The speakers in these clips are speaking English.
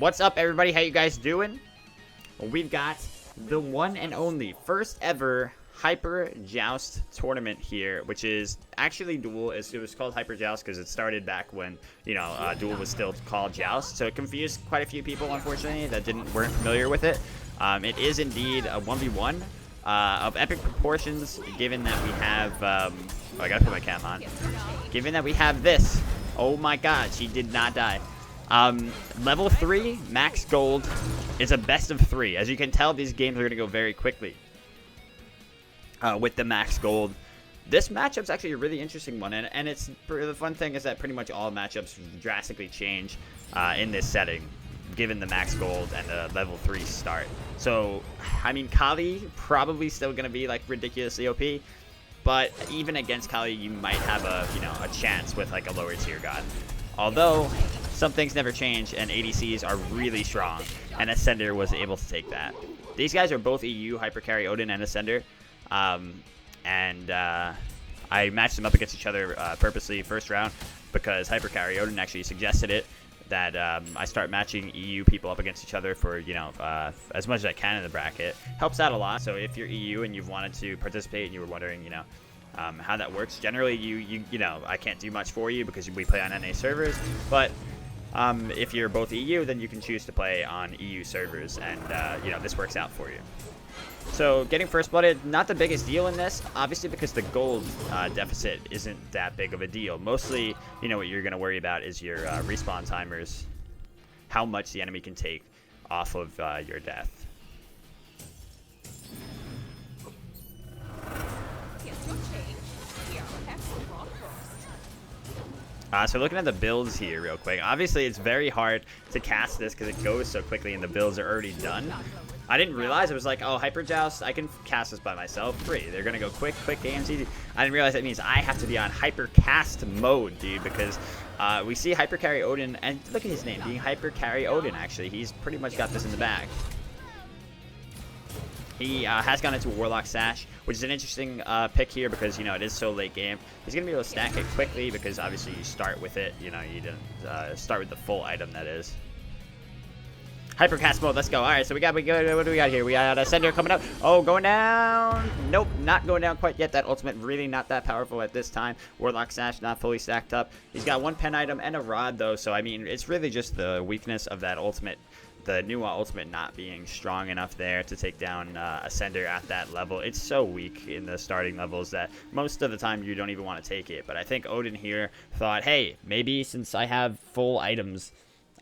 What's up, everybody? How you guys doing? Well, we've got the one and only first ever Hyper Joust tournament here, which is actually Duel. It was called Hyper Joust because it started back when, Duel was still called Joust. So it confused quite a few people, unfortunately, that weren't familiar with it. It is indeed a 1v1 of epic proportions, given that we have... I gotta put my cam on. Given that we have this. Oh my god, she did not die. Level 3, max gold, is a best of 3. As you can tell, these games are going to go very quickly with the max gold. This matchup's actually a really interesting one, and the fun thing is that pretty much all matchups drastically change in this setting, given the max gold and the level 3 start. So, I mean, Kali probably still going to be like ridiculously OP, but even against Kali, you might have a chance with like a lower tier god. Although, some things never change, and ADCs are really strong, and Ascender was able to take that. These guys are both EU, Hypercarry Odin and Ascender, I matched them up against each other purposely first round because Hypercarry Odin actually suggested it, that I start matching EU people up against each other for, as much as I can in the bracket. Helps out a lot, so if you're EU and you've wanted to participate and you were wondering, how that works. Generally, I can't do much for you because we play on NA servers, but if you're both EU, then you can choose to play on EU servers, and this works out for you. So getting first blooded, not the biggest deal in this, obviously, because the gold deficit isn't that big of a deal. Mostly, what you're going to worry about is your respawn timers, how much the enemy can take off of your death. So looking at the builds here real quick, obviously it's very hard to cast this because it goes so quickly and the builds are already done. I didn't realize it was like, oh, Hyper Joust, I can cast this by myself, free. They're going to go quick games, easy. I didn't realize that means I have to be on Hyper Cast mode, dude, because we see Hypercarry Odin, and look at his name, being Hypercarry Odin, actually. He's pretty much got this in the bag. He has gone into Warlock Sash, which is an interesting pick here because, it is so late game. He's going to be able to stack it quickly because obviously you start with it. You didn't start with the full item, that is. Hypercast mode, let's go. All right, so what do we got here? We got Ascender coming up. Oh, going down. Nope, not going down quite yet. That ultimate really not that powerful at this time. Warlock Sash not fully stacked up. He's got one pen item and a rod, though. So, I mean, it's really just the weakness of that ultimate. The new ultimate not being strong enough there to take down Ascender at that level. It's so weak in the starting levels that most of the time you don't even want to take it. But I think Odin here thought, hey, maybe since I have full items,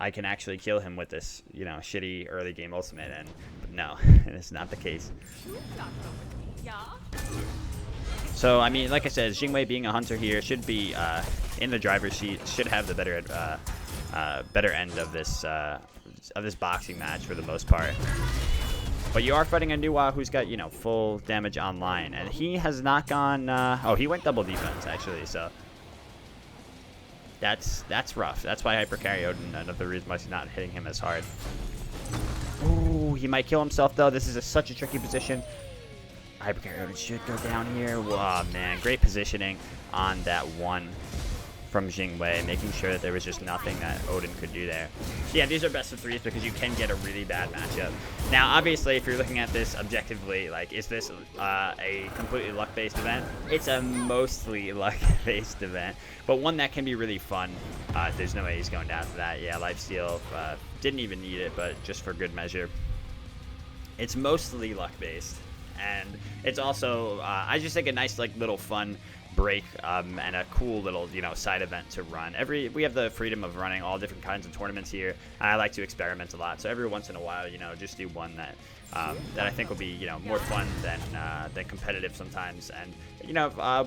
I can actually kill him with this, shitty early game ultimate. And no, it's not the case. So, I mean, like I said, Jingwei being a hunter here should be in the driver's seat, should have the better end of this boxing match for the most part. But you are fighting a Nuwa who's got, full damage online, and he has not gone, oh, he went double defense, actually, so that's rough. That's why Hypercarry Odin, another reason why he's not hitting him as hard. Ooh, he might kill himself, though. This is such a tricky position. Hypercarry Odin should go down here. Wow, man, great positioning on that one from Jingwei, making sure that there was just nothing that Odin could do there. Yeah, these are best of 3s because you can get a really bad matchup. Now, obviously, if you're looking at this objectively, like, is this a completely luck-based event? It's a mostly luck-based event, but one that can be really fun. There's no way he's going down to that. Yeah, lifesteal, didn't even need it, but just for good measure. It's mostly luck-based, and it's also, I just think, a nice, like, little fun break and a cool little side event to run. We have the freedom of running all different kinds of tournaments here, and I like to experiment a lot, so every once in a while just do one that I think will be more fun than competitive sometimes, and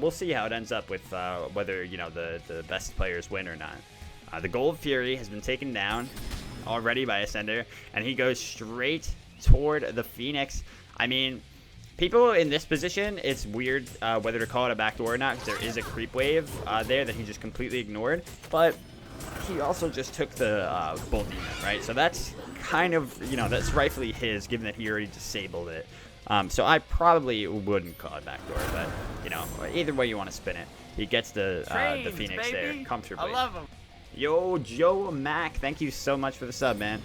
we'll see how it ends up with whether the best players win or not. The Gold Fury has been taken down already by Ascender, and he goes straight toward the Phoenix. I mean, people in this position, it's weird whether to call it a backdoor or not, because there is a creep wave there that he just completely ignored. But he also just took the Bull Demon, right? So that's kind of, that's rightfully his, given that he already disabled it. So I probably wouldn't call it backdoor, but, either way you want to spin it. He gets the Phoenix baby. There comfortably. I love him. Yo, Joe Mac, thank you so much for the sub, man.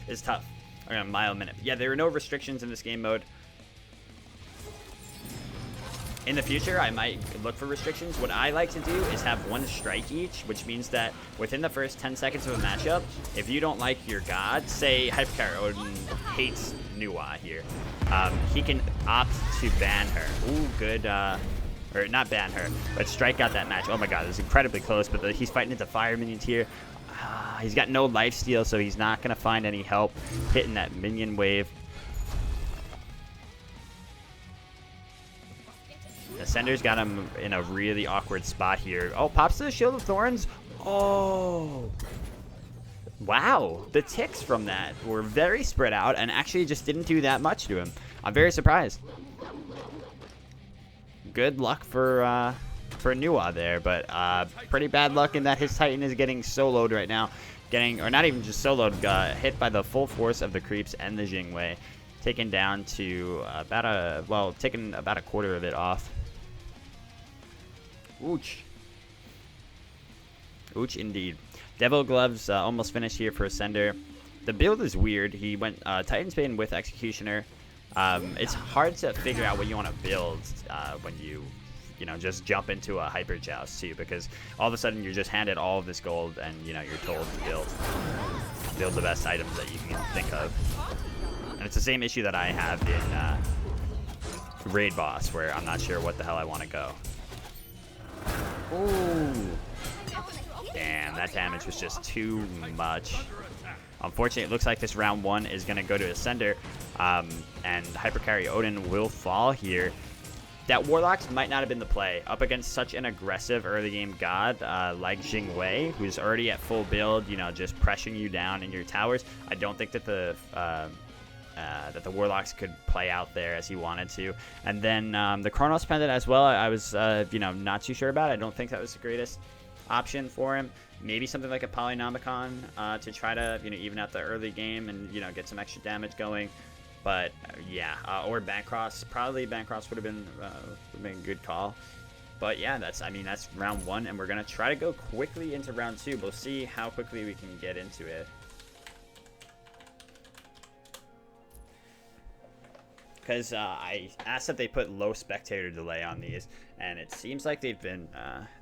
It's tough. A mile a minute. Yeah, there are no restrictions in this game mode. In the future, I might look for restrictions. What I like to do is have one strike each, which means that within the first 10 seconds of a matchup, if you don't like your god, say Hypercarry Odin hates Nuwa here, he can opt to ban her. Ooh, good, or not ban her, but strike out that match. Oh my god, it was incredibly close, but he's fighting into fire minions here. He's got no lifesteal, so he's not going to find any help hitting that minion wave. Ascender's got him in a really awkward spot here. Oh, pops to the Shield of Thorns. Oh. Wow. The ticks from that were very spread out and actually just didn't do that much to him. I'm very surprised. Good luck for Nuwa there, but pretty bad luck in that his Titan is getting soloed right now. Or not even just soloed, hit by the full force of the creeps and the Jingwei. Taken down to taken about a quarter of it off. Ouch. Ouch indeed. Devil Gloves almost finished here for Ascender. The build is weird. He went Titan's Bane with Executioner. It's hard to figure out what you want to build when you just jump into a Hyper Joust too, because all of a sudden you're just handed all of this gold and, you're told to build the best items that you can think of. And it's the same issue that I have in Raid Boss, where I'm not sure what the hell I want to go. Ooh. Damn, that damage was just too much. Unfortunately, it looks like this round 1 is going to go to Ascender, and Hypercarry Odin will fall here. That Warlocks might not have been the play. Up against such an aggressive early game god like Jingwei, who's already at full build, just pressuring you down in your towers, I don't think that the Warlocks could play out there as he wanted to. And then the Chronos Pendant as well, I was not too sure about. I don't think that was the greatest option for him. Maybe something like a Polynomicon to try to even out the early game and get some extra damage going. But yeah, or Bancross. Probably Bancross would have been a good call. But yeah, that's round 1, and we're gonna try to go quickly into round 2. We'll see how quickly we can get into it. Because I asked if they put low spectator delay on these, and it seems like they've been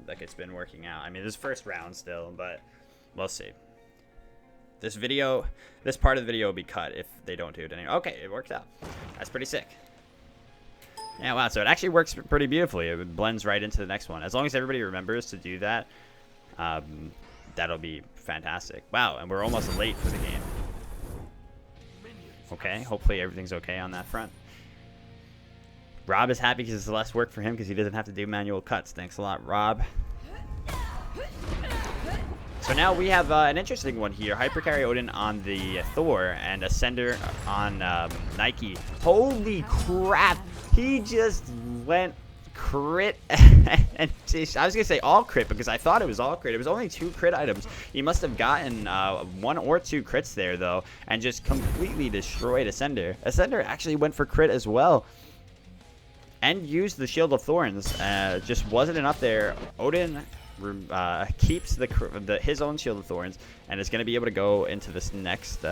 it's been working out. I mean, this is first round still, but we'll see. This part of the video will be cut if they don't do it anymore. Okay, it worked out. That's pretty sick. Yeah, wow, so it actually works pretty beautifully. It blends right into the next one. As long as everybody remembers to do that, that'll be fantastic. Wow, and we're almost late for the game. Okay, hopefully everything's okay on that front. Rob is happy because it's less work for him because he doesn't have to do manual cuts. Thanks a lot, Rob. So now we have an interesting one here. Hypercarry Odin on the Thor and Ascender on Nike. Holy crap! He just went crit. And I was going to say all crit because I thought it was all crit. It was only 2 crit items. He must have gotten 1 or 2 crits there, though, and just completely destroyed Ascender. Ascender actually went for crit as well and used the Shield of Thorns. Just wasn't enough there. Odin keeps his own Shield of Thorns and is going to be able to go into this next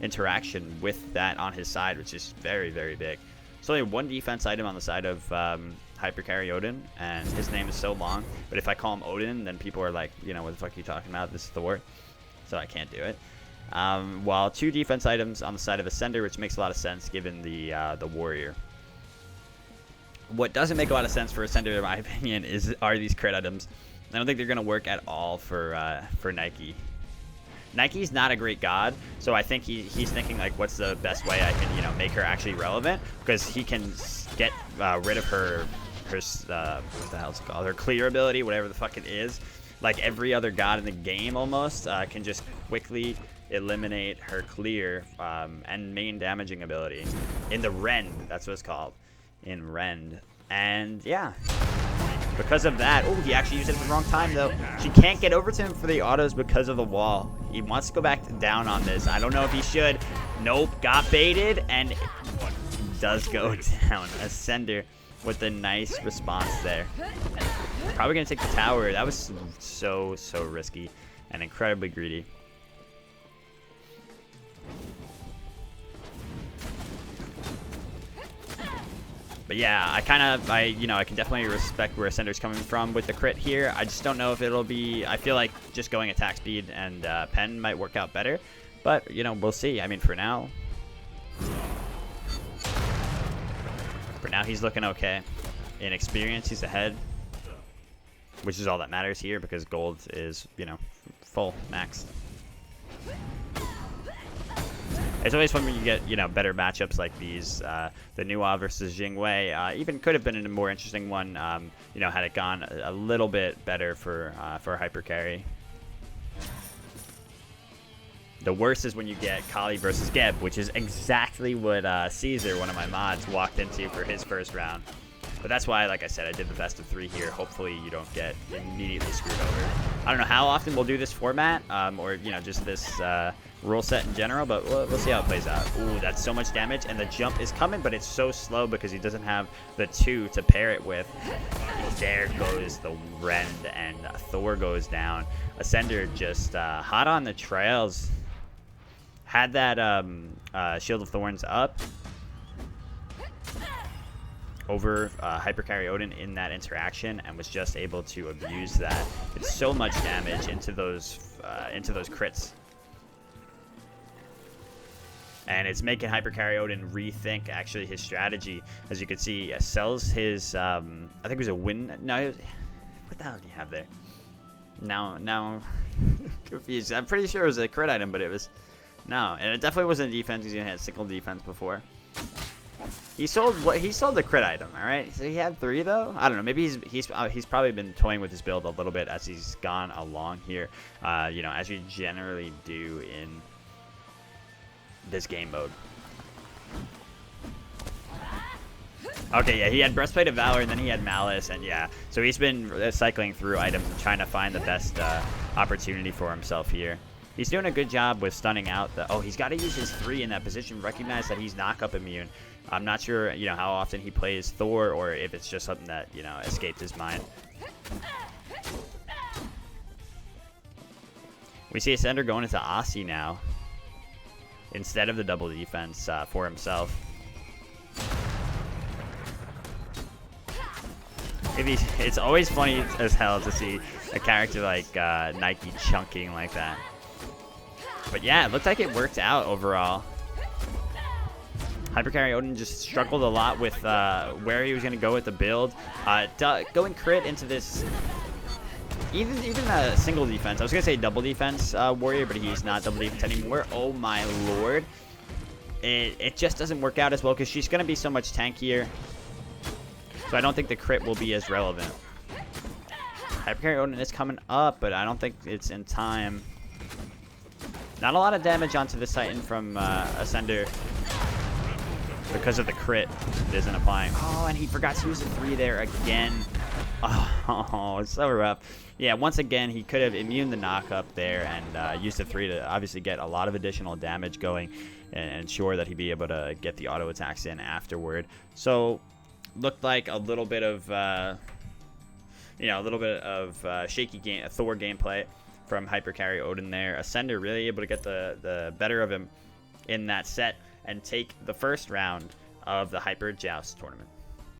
interaction with that on his side, which is very, very big. It's only 1 defense item on the side of Hypercarry Odin, and his name is so long, but if I call him Odin, then people are like, what the fuck are you talking about? This is Thor, so I can't do it. While 2 defense items on the side of Ascender, which makes a lot of sense given the warrior. What doesn't make a lot of sense for Ascender, in my opinion, are these crit items. I don't think they're going to work at all for Nike. Nike's not a great god, so I think he's thinking, like, what's the best way I can, make her actually relevant? Because he can get rid of her what the hell's it called? Her clear ability, whatever the fuck it is. Like every other god in the game almost can just quickly eliminate her clear and main damaging ability. In the Rend, that's what it's called. In Rend. And yeah, because of that, oh, he actually used it at the wrong time though. She can't get over to him for the autos because of the wall. He wants to go back down on this. I don't know if he should. Nope, got baited, and it does go down. Ascender with a nice response there. Probably going to take the tower. That was so risky and incredibly greedy. But yeah, I can definitely respect where Ascender's coming from with the crit here. I just don't know if it'll be, I feel like just going attack speed and pen might work out better. But, we'll see. I mean, for now he's looking okay. In experience, he's ahead, which is all that matters here because gold is, full maxed. It's always fun when you get, better matchups like these. The Nuwa versus Jingwei even could have been a more interesting one, had it gone a little bit better for hyper carry. The worst is when you get Kali versus Geb, which is exactly what Caesar, one of my mods, walked into for his first round. But that's why, like I said, I did the best of 3 here. Hopefully you don't get immediately screwed over. I don't know how often we'll do this format, or, just this rule set in general, but we'll see how it plays out. Ooh, that's so much damage, and the jump is coming, but it's so slow because he doesn't have the 2 to pair it with. There goes the Rend, and Thor goes down. Ascender just hot on the trails. Had that Shield of Thorns up over Hypercarry Odin in that interaction and was just able to abuse that. It's so much damage into those crits. And it's making Hypercarry Odin rethink actually his strategy. As you can see, sells his I think it was a win. No, what the hell do you have there? Now confused. I'm pretty sure it was a crit item, but it was no, and it definitely wasn't defense. He's gonna have single defense before. He sold the crit item, all right. So he had 3 though. I don't know. Maybe he's probably been toying with his build a little bit as he's gone along here. As you generally do in this game mode. Okay, yeah, he had Breastplate of Valor and then he had Malice, and yeah, so he's been cycling through items and trying to find the best opportunity for himself here. He's doing a good job with stunning out the... Oh, he's got to use his 3 in that position. Recognize that he's knock-up immune. I'm not sure, how often he plays Thor or if it's just something that, escaped his mind. We see Ascender going into Asi now instead of the double defense for himself. It's always funny as hell to see a character like Nike chunking like that. But yeah, it looked like it worked out overall. Hypercarry Odin just struggled a lot with where he was going to go with the build. Going crit into this, even a single defense. I was going to say double defense warrior, but he's not double defense anymore. Oh my lord. It just doesn't work out as well because she's going to be so much tankier. So I don't think the crit will be as relevant. Hypercarry Odin is coming up, but I don't think it's in time. Not a lot of damage onto this Titan from Ascender because of the crit it isn't applying. Oh, and he forgot to use the 3 there again. Oh, it's so rough. Yeah, once again, he could have immune the knock up there and used the 3 to obviously get a lot of additional damage going and ensure that he'd be able to get the auto attacks in afterward. So, looked like a little bit of, shaky Thor gameplay from Hypercarry Odin there. Ascender really able to get the better of him in that set and take the first round of the Hyper Joust tournament.